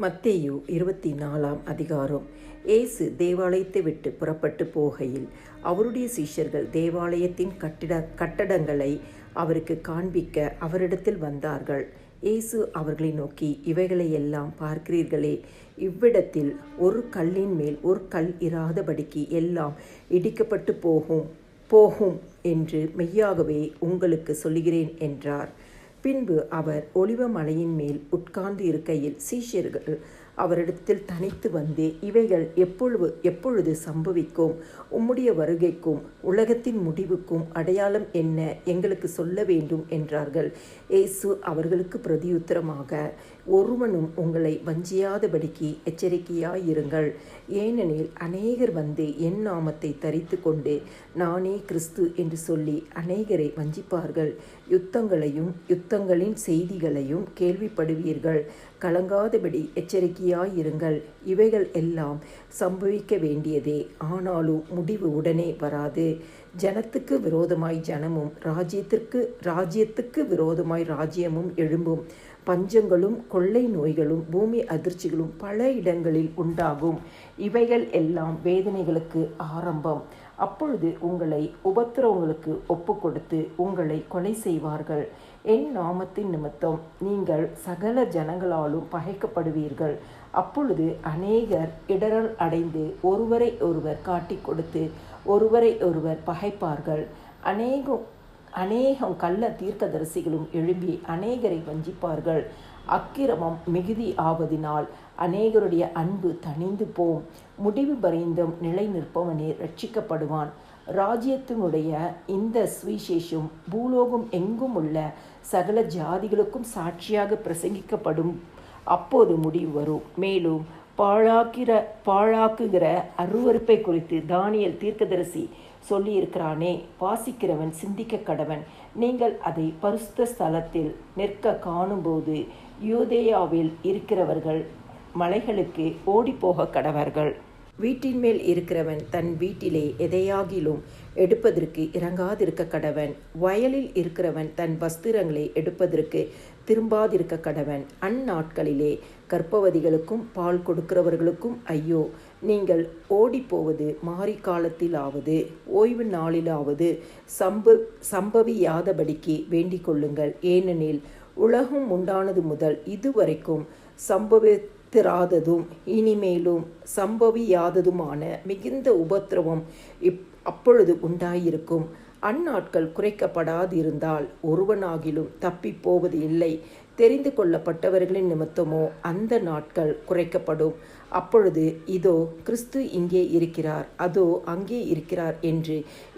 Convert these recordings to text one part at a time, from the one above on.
மத்தேயு 24 அதிகாரம். இயேசு தேவாலயத்தை விட்டு புறப்பட்டு போகையில் அவருடைய சீஷர்கள் தேவாலயத்தின் கட்டடங்களை அவருக்கு காண்பிக்க அவரிடத்தில் வந்தார்கள். இயேசு அவர்களை நோக்கி, இவைகளை எல்லாம் பார்க்கிறீர்களே, இவ்விடத்தில் ஒரு கல்லின் மேல் ஒரு கல் இராதபடிக்கு எல்லாம் இடிக்கப்பட்டு போகும் என்று மெய்யாகவே உங்களுக்கு சொல்லுகிறேன் என்றார். பின்பு அவர் ஒலிவ மலையின் மேல் உட்கார்ந்து இருக்கையில் சீஷர்கள் அவரிடத்தில் தனித்து வந்து, இவைகள் எப்பொழுது சம்பவிக்கும்? உம்முடைய வருகைக்கும் உலகத்தின் முடிவுக்கும் அடையாளம் என்ன? எங்களுக்கு சொல்ல வேண்டும் என்றார்கள். இயேசு அவர்களுக்கு பிரதியுத்தரமாக, ஒருவனும் உங்களை வஞ்சியாதபடிக்கு எச்சரிக்கையாயிருங்கள். ஏனெனில் அநேகர் வந்து என் நாமத்தை தரித்து கொண்டு நானே கிறிஸ்து என்று சொல்லி அநேகரை வஞ்சிப்பார்கள். யுத்தங்களின் செய்திகளையும் கேள்விப்படுவீர்கள். கலங்காதபடி எச்சரிக்கையாயிருங்கள். இவைகள் எல்லாம் சம்பவிக்க வேண்டியதே, ஆனாலும் முடிவு உடனே வராது. ஜனத்துக்கு விரோதமாய் ஜனமும் ராஜ்யத்துக்கு விரோதமாய் ராஜ்யமும் எழும்பும். பஞ்சங்களும் கொள்ளை நோய்களும் பூமி அதிர்ச்சிகளும் பல இடங்களில் உண்டாகும். இவைகள் எல்லாம் வேதனைகளுக்கு ஆரம்பம். அப்பொழுது உங்களை உபத்திரவங்களுக்கு ஒப்பு கொடுத்து உங்களை கொலை செய்வார்கள். என் நாமத்தின் நிமித்தம் நீங்கள் சகல ஜனங்களாலும் பகைக்கப்படுவீர்கள். அப்பொழுது அநேகர் இடறல் அடைந்து ஒருவரை ஒருவர் காட்டிக் கொடுத்து ஒருவரை ஒருவர் பகைப்பார்கள். அநேகம் கள்ள தீர்க்கதரிசிகளும் எழும்பி அநேகரை வஞ்சிப்பார்கள். அக்கிரமம் மிகுதி ஆவதினால் அநேகருடைய அன்பு தணிந்து போம். முடிவு பரியந்தம் நிலை நிற்பவனே ரட்சிக்கப்படுவான். ராஜ்யத்தினுடைய இந்த சுவிசேஷம் பூலோகம் எங்கும் உள்ள சகல ஜாதிகளுக்கும் சாட்சியாக பிரசங்கிக்கப்படும். அப்போது முடிவு வரும். மேலும் பாழாக்குகிற அருவருப்பை குறித்து தானியேல் தீர்க்கதரிசி சொல்லியிருக்கிறானே, வாசிக்கிறவன் சிந்திக்க கடவன். நீங்கள் அதை பரிசுத்த ஸ்தலத்தில் நிற்க காணும்போது யூதேயாவில் இருக்கிறவர்கள் மலைகளுக்கு ஓடிப்போக கடவர்கள். வீட்டின் மேல் இருக்கிறவன் தன் வீட்டிலே எதையாகிலும் எடுப்பதற்கு இறங்காதிருக்க கடவன். வயலில் இருக்கிறவன் தன் வஸ்திரங்களை எடுப்பதற்கு திரும்பாதிருக்க கடவன். அந்நாட்களிலே கர்ப்பவதிகளுக்கும் பால் கொடுக்கிறவர்களுக்கும் ஐயோ! நீங்கள் ஓடிப்போவது மாரிக்காலத்திலாவது ஓய்வு நாளிலாவது சம்பவியாதபடிக்கு வேண்டிக் கொள்ளுங்கள். ஏனெனில் உலகம் உண்டானது முதல் இதுவரைக்கும் சம்பவித்திராததும் இனிமேலும் சம்பவியாததுமான மிகுந்த உபத்திரவம் அப்பொழுது உண்டாயிருக்கும். அந்நாட்கள் குறைக்கப்படாதிருந்தால் ஒருவனாகிலும் தப்பி போவது இல்லை. தெரிந்து கொள்ளப்பட்டவர்களின் நிமித்தமோ அந்த நாட்கள் குறைக்கப்படும். அப்பொழுது இதோ கிறிஸ்து இங்கே இருக்கிறார், அதோ அங்கே இருக்கிறார் என்று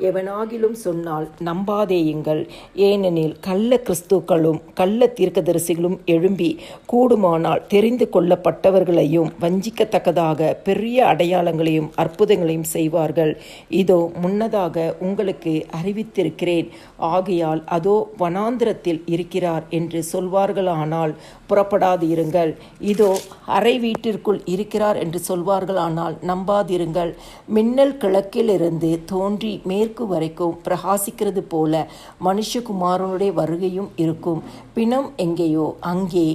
எவனாகிலும் சொன்னால் நம்பாதேயுங்கள். ஏனெனில் கள்ள கிறிஸ்துக்களும் கள்ள தீர்க்கதரிசிகளும் எழும்பி கூடுமானால் தெரிந்து கொள்ளப்பட்டவர்களையும் வஞ்சிக்கத்தக்கதாக பெரிய அடையாளங்களையும் அற்புதங்களையும் செய்வார்கள். இதோ முன்னதாக உங்களுக்கு அறிவித்திருக்கிறேன். ஆகையால் அதோ வனாந்திரத்தில் இருக்கிறார் என்று சொல்வார்களானால் புறப்படாது இருங்கள். இதோ அறை வீட்டிற்குள் இருக்கிறார் என்று சொல்வார்களானால் நம்பாதிருங்கள். மின்னல் கிழக்கிலிருந்து தோன்றி மேற்கு வரைக்கும் பிரகாசிக்கிறது போல மனுஷகுமாரனுடைய வருகையும் இருக்கும். பிணம் எங்கேயோ அங்கே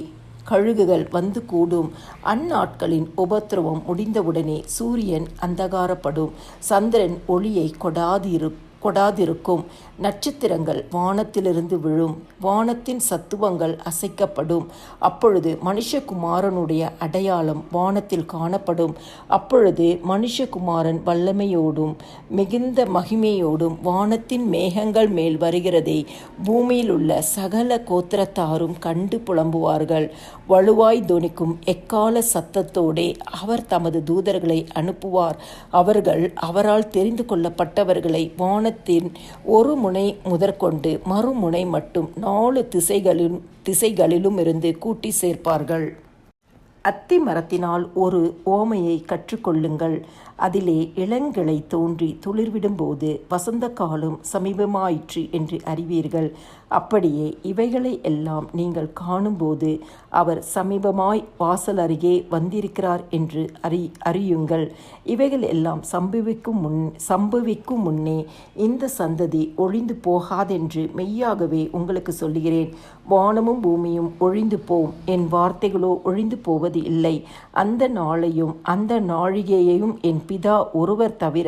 கழுகுகள் வந்து கூடும். அந்நாட்களின் உபத்திரவம் முடிந்தவுடனே சூரியன் அந்தகாரப்படும், சந்திரன் ஒளியை கொடாதிருக்கும், நட்சத்திரங்கள் வானத்திலிருந்து விழும், வானத்தின் சத்துவங்கள் அசைக்கப்படும். அப்பொழுது மனுஷகுமாரனுடைய அடையாளம் வானத்தில் காணப்படும். அப்பொழுது மனுஷகுமாரன் வல்லமையோடும் மிகுந்த மகிமையோடும் வானத்தின் மேகங்கள் மேல் வருகிறதை பூமியில் உள்ள சகல கோத்திரத்தாரும் கண்டு புலம்புவார்கள். வலுவாய் தொனிக்கும் எக்கால சத்தத்தோடே அவர் தமது தூதர்களை அனுப்புவார். அவர்கள் அவரால் தெரிந்து கொள்ளப்பட்டவர்களை வானத்தின் ஒரு முனை முதற்கொண்டு மறுமுனை மட்டும் 4 திசைகளிலும் இருந்து கூட்டி சேர்ப்பார்கள். அத்தி மரத்தினால் ஒரு ஓமையை கற்றுக்கொள்ளுங்கள். அதிலே இளங்கிளை தோன்றி துளிர்விடும்போது வசந்த காலம் சமீபமாயிற்று என்று அறிவீர்கள். அப்படியே இவைகளை எல்லாம் நீங்கள் காணும்போது அவர் சமீபமாய் வாசல் அருகே வந்திருக்கிறார் என்று அறியுங்கள். இவைகள் எல்லாம் சம்பவிக்கும் முன்னே இந்த சந்ததி ஒழிந்து போகாதென்று மெய்யாகவே உங்களுக்கு சொல்லுகிறேன். வானமும் பூமியும் ஒழிந்து போம், என் வார்த்தைகளோ ஒழிந்து போவது இல்லை. அந்த நாளையும் அந்த நாழிகையையும் என் பிதா ஒருவர் தவிர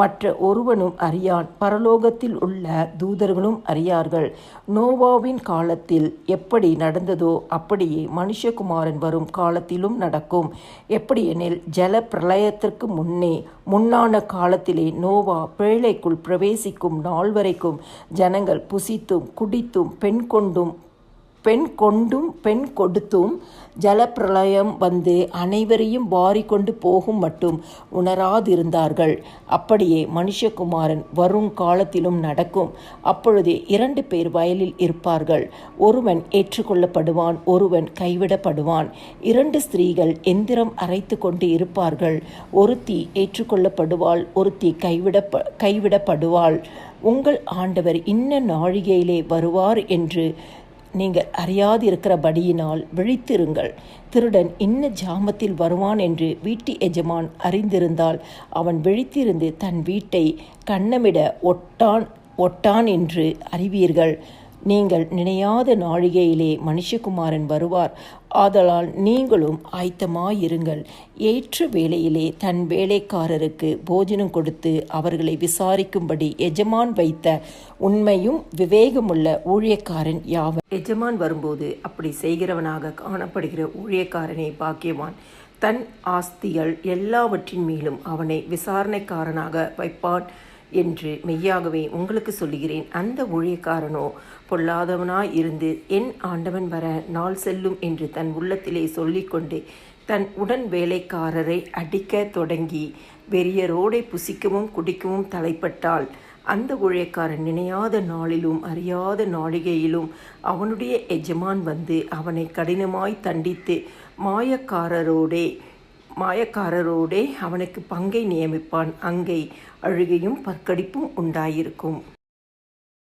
மற்ற ஒருவனும் அறியான், பரலோகத்தில் உள்ள தூதர்களும் அறியார்கள். நோவாவின் காலத்தில் எப்படி நடந்ததோ அப்படியே மனுஷகுமாரன் வரும் காலத்திலும் நடக்கும். எப்படியெனில் ஜல பிரளயத்திற்கு முன்னான காலத்திலே நோவா பேழைக்குள் பிரவேசிக்கும் நாள் வரைக்கும் ஜனங்கள் புசித்தும் குடித்தும் பெண் கொடுத்தும் ஜலப்பிரளயம் வந்து அனைவரையும் வாரிக்கொண்டு போகும் மட்டும் உணராதிருந்தார்கள். அப்படியே மனுஷகுமாரன் வரும் காலத்திலும் நடக்கும். அப்பொழுது 2 பேர் வயலில் இருப்பார்கள், ஒருவன் ஏற்றுக்கொள்ளப்படுவான், ஒருவன் கைவிடப்படுவான். 2 ஸ்திரீகள் எந்திரம் அரைத்து கொண்டு இருப்பார்கள், ஒருத்தி ஏற்றுக்கொள்ளப்படுவாள், ஒருத்தி கைவிடப்படுவாள். உங்கள் ஆண்டவர் இன்ன நாழிகையிலே வருவார் என்று நீங்கள் அறியாதிருக்கிறபடியினால் விழித்திருங்கள். திருடன் இன்ன ஜாமத்தில் வருவான் என்று வீட்டு எஜமான் அறிந்திருந்தால் அவன் விழித்திருந்து தன் வீட்டை கன்னமிட ஒட்டான் என்று அறிவீர்கள். நீங்கள் நினையாத நாழிகையிலே மனுஷகுமாரன் வருவார். ஆதலால் நீங்களும் ஆயத்தமாயிருங்கள். ஏற்ற வேளையிலே தன் வேலைக்காரருக்கு போஜனம் கொடுத்து அவர்களை விசாரிக்கும்படி எஜமான் வைத்த உண்மையும் விவேகமுள்ள ஊழியக்காரன் யாவன். எஜமான் வரும்போது அப்படி செய்கிறவனாக காணப்படுகிற ஊழியக்காரனை பாக்கியவான். தன் ஆஸ்திகள் எல்லாவற்றின் மேலும் அவனை விசாரணைக்காரனாக வைப்பான் என்று மெய்யாகவே உங்களுக்கு சொல்லுகிறேன். அந்த ஊழியக்காரனோ பொல்லாதவனாய் இருந்து என் ஆண்டவன் வர நாள் செல்லும் என்று தன் உள்ளத்திலே சொல்லிக்கொண்டு தன் உடன் வேலைக்காரரை அடிக்க தொடங்கி வெறியரோடை புசிக்கவும் குடிக்கவும் தலைப்பட்டால், அந்த ஊழியக்காரன் நினையாத நாளிலும் அறியாத நாழிகையிலும் அவனுடைய எஜமான் வந்து அவனை கடினமாய் தண்டித்து மாயக்காரரோடே அவனுக்கு பங்கை நியமிப்பான். அங்கே அழுகையும் பற்கடிப்பும் உண்டாயிருக்கும்.